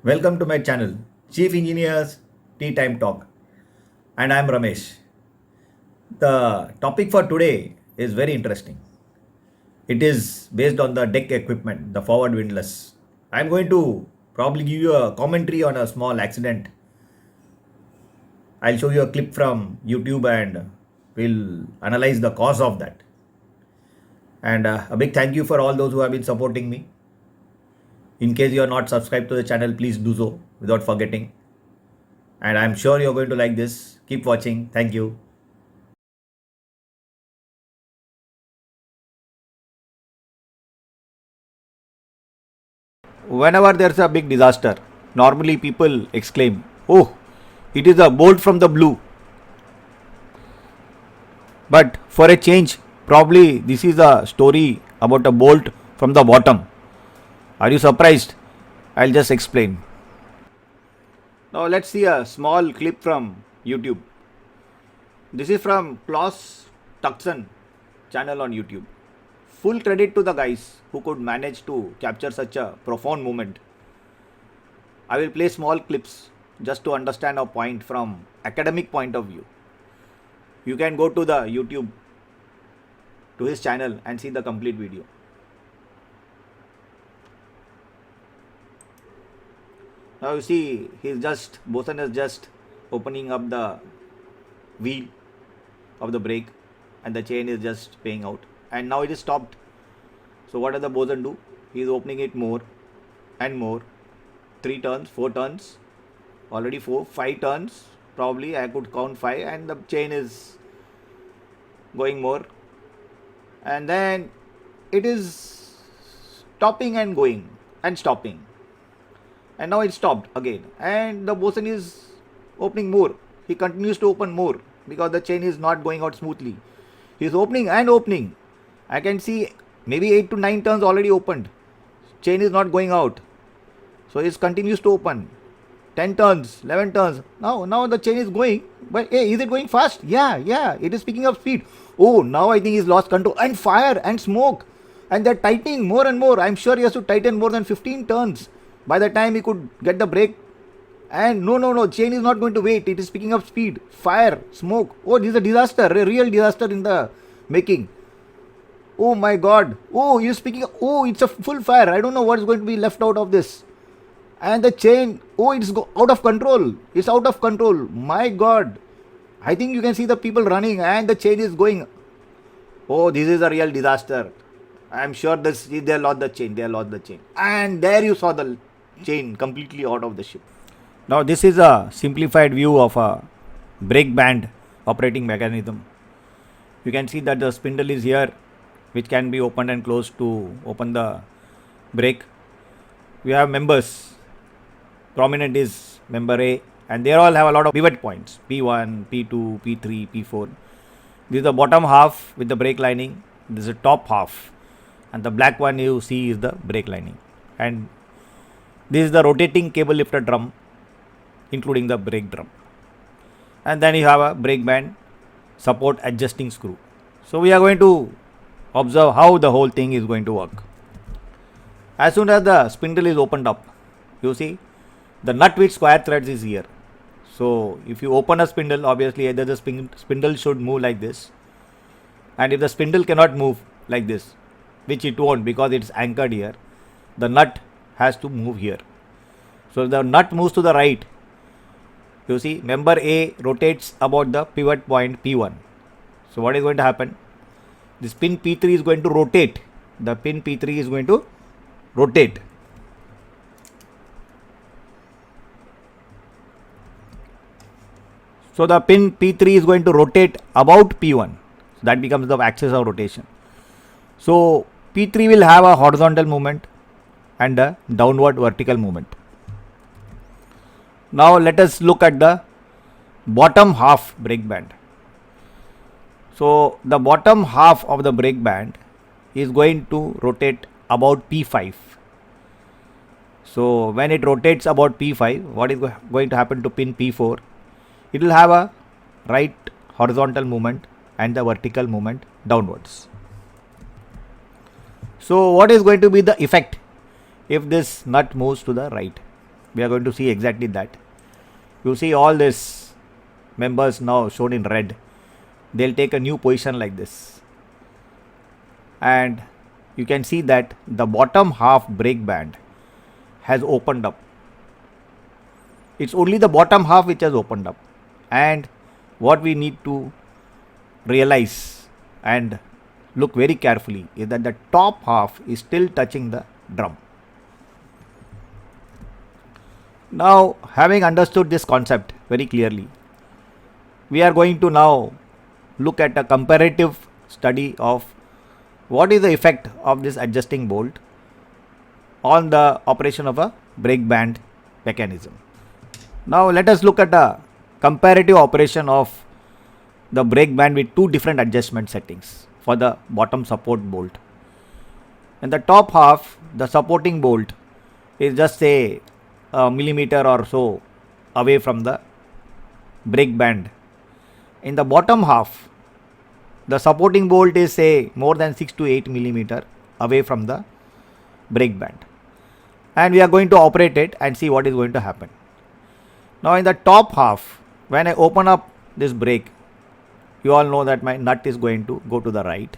Welcome to my channel, Chief Engineers Tea Time Talk, and I am Ramesh. The topic for today is very interesting. It is based on the deck equipment, the forward windlass. I am going to probably give you a commentary on a small accident. I'll show you a clip from YouTube and we'll analyze the cause of that. And a big thank you for all those who have been supporting me. In case you are not subscribed to the channel, please do so without forgetting. And I'm sure you're going to like this. Keep watching. Thank you. Whenever there's a big disaster, normally people exclaim, "Oh, it is a bolt from the blue." But for a change, probably this is a story about a bolt from the bottom. Are you surprised? I'll just explain. Now let's see a small clip from YouTube. This is from Klaus Tuxen channel on YouTube. Full credit to the guys who could manage to capture such a profound moment. I will play small clips just to understand our point from academic point of view. You can go to the YouTube to his channel and see the complete video. Now you see bosun is just opening up the wheel of the brake and the chain is just paying out, and now it is stopped. So what does the bosun do? He is opening it more and more. 3 turns, 4 turns, already 4, 5 turns, probably I could count 5, and the chain is going more, and then it is stopping and going and stopping, and now it stopped again, and the bosun is opening more. He continues to open more because the chain is not going out smoothly. He is opening and opening. I can see maybe 8 to 9 turns already opened. Chain is not going out, so it continues to open. 10 turns, 11 turns. Now the chain is going. But hey, is it going fast? Yeah, it is picking up speed. Oh, now I think he's lost control. And fire and smoke. And they're tightening more and more. I'm sure he has to tighten more than 15 turns by the time he could get the brake. And no, chain is not going to wait. It is picking up speed. Fire, smoke. Oh, this is a disaster. A real disaster in the making. Oh my God. Oh, he's picking up. Oh, it's a full fire. I don't know what is going to be left out of this. And the chain, oh, it's out of control. It's out of control. My God. I think you can see the people running and the chain is going. Oh, this is a real disaster. I'm sure they lost the chain. They lost the chain. And there you saw the chain completely out of the ship. Now this is a simplified view of a brake band operating mechanism. You can see that the spindle is here, which can be opened and closed to open the brake. We have members. Prominent is member A, and they all have a lot of pivot points, P1, P2, P3, P4. This is the bottom half with the brake lining. This is the top half, and the black one you see is the brake lining. And this is the rotating cable lifter drum, including the brake drum. And then you have a brake band support adjusting screw. So we are going to observe how the whole thing is going to work. As soon as the spindle is opened up, you see the nut with square threads is here. So if you open a spindle, obviously either the spindle should move like this, and if the spindle cannot move like this, which it won't because it's anchored here, the nut has to move here. So if the nut moves to the right, you see member A rotates about the pivot point P1. So what is going to happen? This pin P3 is going to rotate. The pin P3 is going to rotate. So the pin P3 is going to rotate about P1. So that becomes the axis of rotation. So P3 will have a horizontal movement and a downward vertical movement. Now let us look at the bottom half brake band. So the bottom half of the brake band is going to rotate about P5. So when it rotates about P5, what is going to happen to pin P4? It will have a right horizontal movement and the vertical movement downwards. So what is going to be the effect if this nut moves to the right? we are going to see exactly that. You see all these members now shown in red. They'll take a new position like this. And you can see that the bottom half brake band has opened up. It's only the bottom half which has opened up. And what we need to realize and look very carefully is that the top half is still touching the drum. Now, having understood this concept very clearly, we are going to now look at a comparative study of what is the effect of this adjusting bolt on the operation of a brake band mechanism. Now let us look at a comparative operation of the brake band with two different adjustment settings for the bottom support bolt. In the top half, the supporting bolt is just say a millimeter or so away from the brake band. In the bottom half, the supporting bolt is say more than 6 to 8 millimeter away from the brake band. And we are going to operate it and see what is going to happen. Now in the top half, when I open up this brake, you all know that my nut is going to go to the right.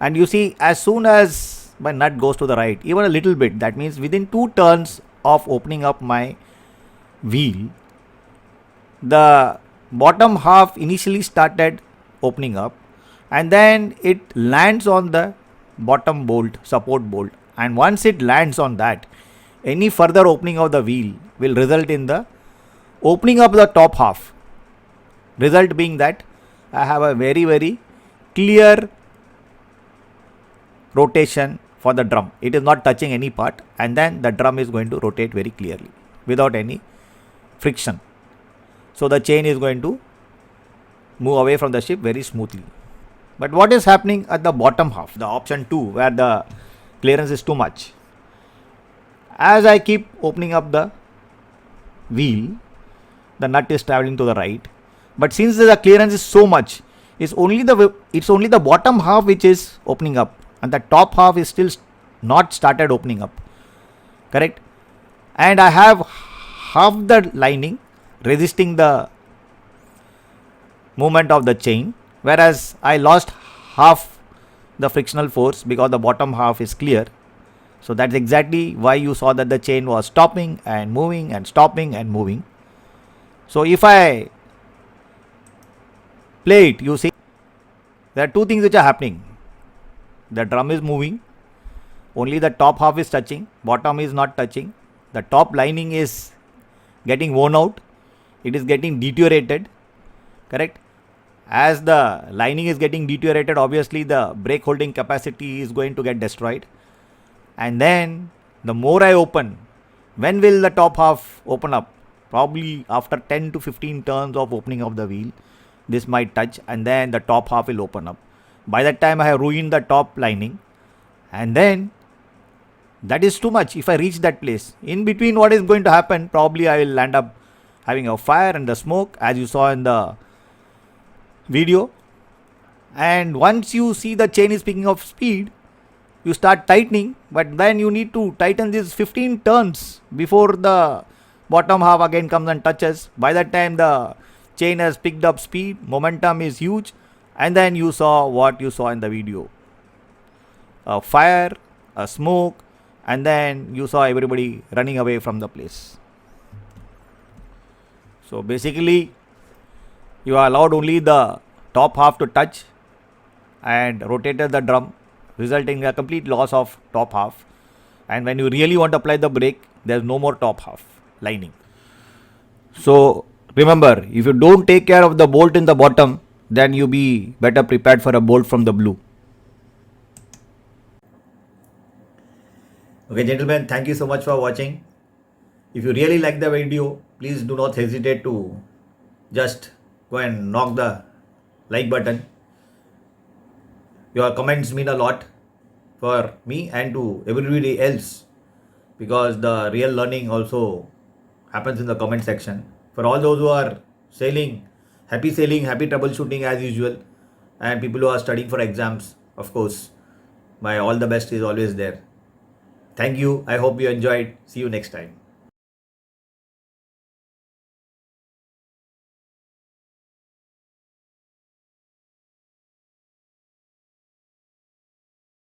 And you see, as soon as my nut goes to the right, even a little bit, that means within 2 turns of opening up my wheel, the bottom half initially started opening up, and then it lands on the bottom bolt, support bolt, and once it lands on that, any further opening of the wheel will result in the opening up the top half, result being that I have a very clear rotation for the drum. It is not touching any part, and then the drum is going to rotate very clearly without any friction. So the chain is going to move away from the ship very smoothly. But what is happening at the bottom half, the option 2, where the clearance is too much? As I keep opening up the wheel, the nut is traveling to the right, but since the clearance is so much, it's only the bottom half which is opening up, and the top half is still not started opening up, correct? And I have half the lining resisting the movement of the chain, whereas I lost half the frictional force because the bottom half is clear. So that's exactly why you saw that the chain was stopping and moving and stopping and moving. So if I play it, you see there are two things which are happening. The drum is moving, only the top half is touching, bottom is not touching. The top lining is getting worn out, it is getting deteriorated, correct? As the lining is getting deteriorated, obviously the brake holding capacity is going to get destroyed. And then the more I open, when will the top half open up? Probably after 10 to 15 turns of opening of the wheel, this might touch, and then the top half will open up. By that time I have ruined the top lining, and then that is too much. If I reach that place, in between what is going to happen? Probably I will end up having a fire and the smoke, as you saw in the video. And once you see the chain is picking up speed, you start tightening, but then you need to tighten this 15 turns before the bottom half again comes and touches. By that time the chain has picked up speed, momentum is huge, and then you saw what you saw in the video, a fire, a smoke, and then you saw everybody running away from the place. So basically you are allowed only the top half to touch and rotated the drum, resulting in a complete loss of top half. And when you really want to apply the brake, there is no more top half lining. So remember, if you don't take care of the bolt in the bottom, then you be better prepared for a bolt from the blue. Okay gentlemen, thank you so much for watching. If you really like the video, please do not hesitate to just go and knock the like button. Your comments mean a lot for me and to everybody else, because the real learning also happens in the comment section. For all those who are sailing, happy troubleshooting as usual, and people who are studying for exams, of course, my all the best is always there. Thank you. I hope you enjoyed. See you next time.